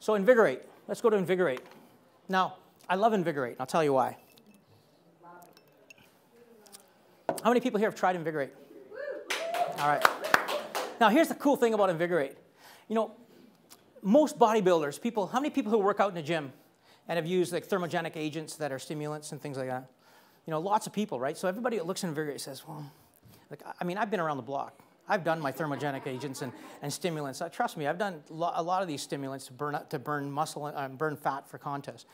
So Invigorate. Let's go to Invigorate. Now, I love Invigorate, and I'll tell you why. How many people here have tried Invigorate? All right. Now, here's the cool thing about Invigorate. You know, most bodybuilders, people, how many people who work out in the gym and have used like thermogenic agents that are stimulants and things like that? You know, lots of people, right? So everybody that looks at Invigorate says, well, like, I mean, I've been around the block. I've done my thermogenic agents and stimulants. Trust me, I've done a lot of these stimulants to burn muscle and burn fat for contests.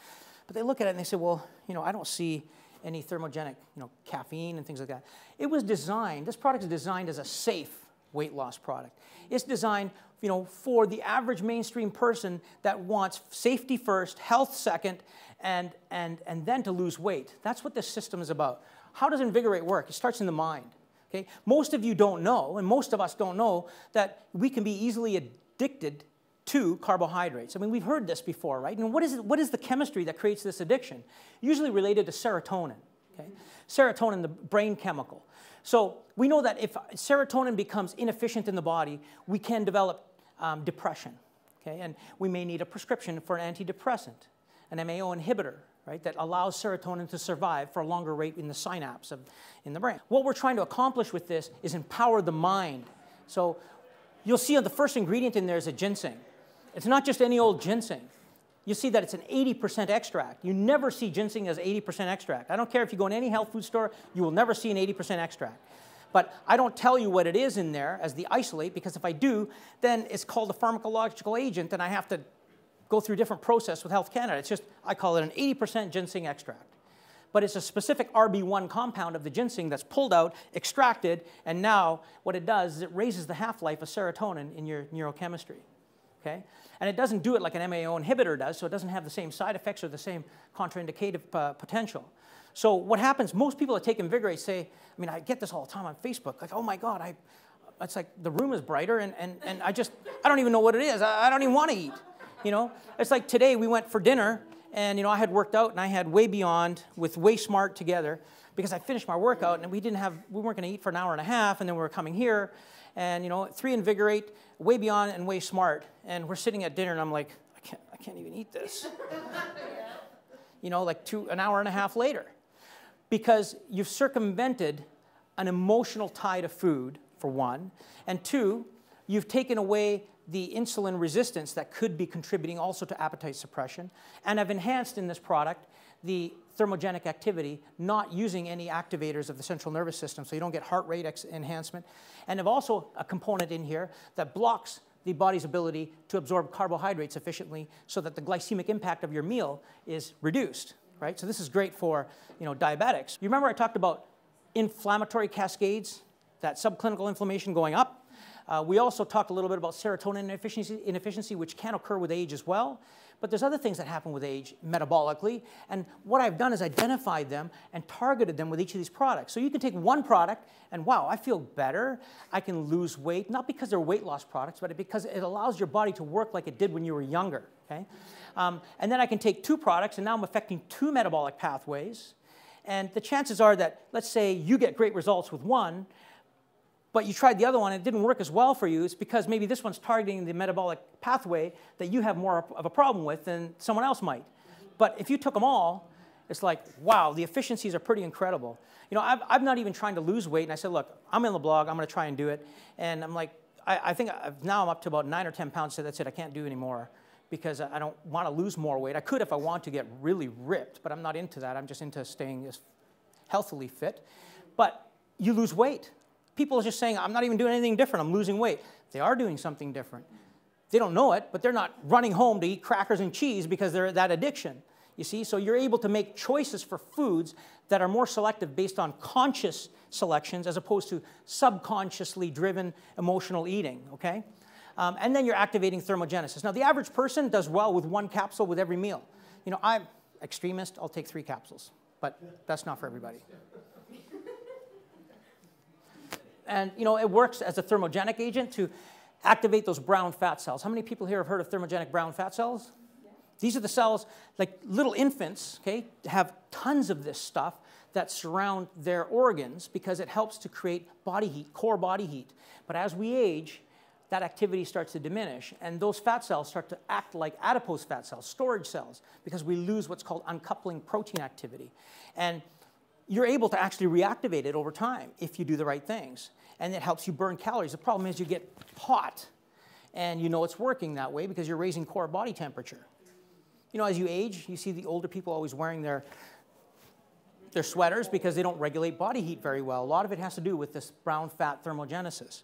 But they look at it and they say, well, you know, I don't see any thermogenic, you know, caffeine and things like that. It was designed, this product is designed as a safe weight loss product. It's designed, you know, for the average mainstream person that wants safety first, health second, and then to lose weight. That's what this system is about. How does Invigorate work? It starts in the mind. Okay? Most of you don't know, and most of us don't know, that we can be easily addicted to carbohydrates. I mean, we've heard this before, right? And what is the chemistry that creates this addiction? Usually related to serotonin. Okay? Serotonin, the brain chemical. So we know that if serotonin becomes inefficient in the body, we can develop depression. Okay? And we may need a prescription for an antidepressant, an MAO inhibitor, right, that allows serotonin to survive for a longer rate in the synapse in the brain. What we're trying to accomplish with this is empower the mind. So you'll see the first ingredient in there is a ginseng. It's not just any old ginseng. You see that it's an 80% extract. You never see ginseng as 80% extract. I don't care if you go in any health food store, you will never see an 80% extract. But I don't tell you what it is in there as the isolate, because if I do, then it's called a pharmacological agent, and I have to go through a different process with Health Canada. It's just, I call it an 80% ginseng extract. But it's a specific RB1 compound of the ginseng that's pulled out, extracted, and now what it does is it raises the half-life of serotonin in your neurochemistry. Okay? And it doesn't do it like an MAO inhibitor does, so it doesn't have the same side effects or the same contraindicative potential. So what happens, most people that take Invigorate say, I mean, I get this all the time on Facebook, like, oh my God, it's like the room is brighter, and I don't even know what it is. I don't even want to eat. You know, it's like today we went for dinner, and you know, I had worked out and I had Way Beyond with Way Smart together because I finished my workout and we weren't going to eat for an hour and a half, and then we were coming here, and you know, 3 Invigorate, Way Beyond, and Way Smart, and we're sitting at dinner, and I'm like, I can't even eat this. You know, like an hour and a half later, because you've circumvented an emotional tie to food, for one, and 2, you've taken away the insulin resistance that could be contributing also to appetite suppression, and have enhanced in this product the thermogenic activity, not using any activators of the central nervous system, so you don't get heart rate enhancement, and have also a component in here that blocks the body's ability to absorb carbohydrates efficiently so that the glycemic impact of your meal is reduced, right? So this is great for, you know, diabetics. You remember I talked about inflammatory cascades, that subclinical inflammation going up? We also talked a little bit about serotonin inefficiency, which can occur with age as well. But there's other things that happen with age metabolically. And what I've done is identified them and targeted them with each of these products. So you can take one product and, wow, I feel better. I can lose weight, not because they're weight loss products, but because it allows your body to work like it did when you were younger. Okay? And then I can take 2 products, and now I'm affecting 2 metabolic pathways. And the chances are that, let's say you get great results with one, but you tried the other one and it didn't work as well for you. It's because maybe this one's targeting the metabolic pathway that you have more of a problem with than someone else might. But if you took them all, it's like, wow, the efficiencies are pretty incredible. You know, I'm not even trying to lose weight, and I said, look, I'm in the blog, I'm going to try and do it. And I'm like, I think now I'm up to about 9 or 10 pounds, so that's it, I can't do anymore because I don't want to lose more weight. I could if I want to get really ripped, but I'm not into that. I'm just into staying healthily fit. But you lose weight. People are just saying, I'm not even doing anything different, I'm losing weight. They are doing something different. They don't know it, but they're not running home to eat crackers and cheese because they're that addiction. You see, so you're able to make choices for foods that are more selective based on conscious selections as opposed to subconsciously driven emotional eating, okay? And then you're activating thermogenesis. Now, the average person does well with 1 capsule with every meal. You know, I'm extremist, I'll take 3 capsules, but that's not for everybody. And, you know, it works as a thermogenic agent to activate those brown fat cells. How many people here have heard of thermogenic brown fat cells? Yeah. These are the cells, like little infants, okay, have tons of this stuff that surround their organs because it helps to create body heat, core body heat. But as we age, that activity starts to diminish. And those fat cells start to act like adipose fat cells, storage cells, because we lose what's called uncoupling protein activity. And you're able to actually reactivate it over time if you do the right things. And it helps you burn calories. The problem is you get hot. And you know it's working that way because you're raising core body temperature. You know, as you age, you see the older people always wearing their sweaters because they don't regulate body heat very well. A lot of it has to do with this brown fat thermogenesis.